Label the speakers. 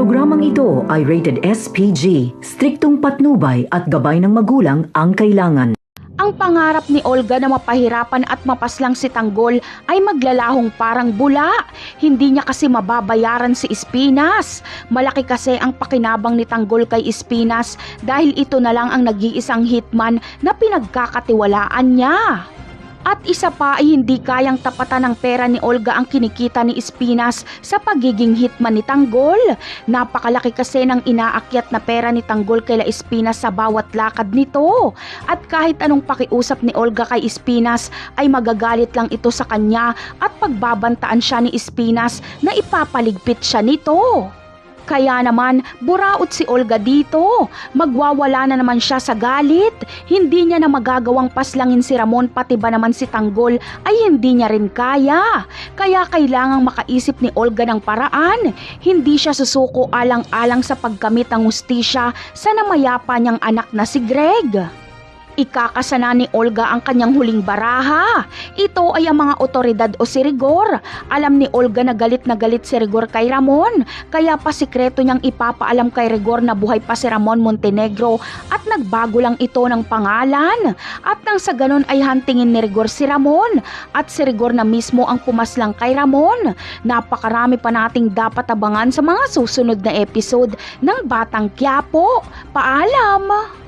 Speaker 1: Programang ito ay rated SPG, striktong patnubay at gabay ng magulang ang kailangan.
Speaker 2: Ang pangarap ni Olga na mapahirapan at mapaslang si Tanggol ay maglalahong parang bula. Hindi niya kasi mababayaran si Espinas. Malaki kasi ang pakinabang ni Tanggol kay Espinas dahil ito na lang ang nag-iisang hitman na pinagkakatiwalaan niya. At isa pa ay hindi kayang tapatan ng pera ni Olga ang kinikita ni Espinas sa pagiging hitman ni Tanggol. Napakalaki kasi ng inaakyat na pera ni Tanggol kay Espinas sa bawat lakad nito. At kahit anong pakiusap ni Olga kay Espinas ay magagalit lang ito sa kanya at pagbabantaan siya ni Espinas na ipapaligpit siya nito. Kaya naman, buraot si Olga dito. Magwawala na naman siya sa galit. Hindi niya na magagawang paslangin si Ramon pati ba naman si Tanggol ay hindi niya rin kaya. Kaya kailangang makaisip ni Olga ng paraan. Hindi siya susuko alang-alang sa pagkamit ng hustisya sa namayapa niyang anak na si Greg. Ikakasana ni Olga ang kanyang huling baraha. Ito ay ang mga otoridad o si Rigor. Alam ni Olga na galit si Rigor kay Ramon. Kaya pa sikreto niyang ipapaalam kay Rigor na buhay pa si Ramon Montenegro at nagbago lang ito ng pangalan. At nang sa ganon ay hantingin ni Rigor si Ramon. At si Rigor na mismo ang pumaslang kay Ramon. Napakarami pa nating dapat abangan sa mga susunod na episode ng Batang Quiapo. Paalam!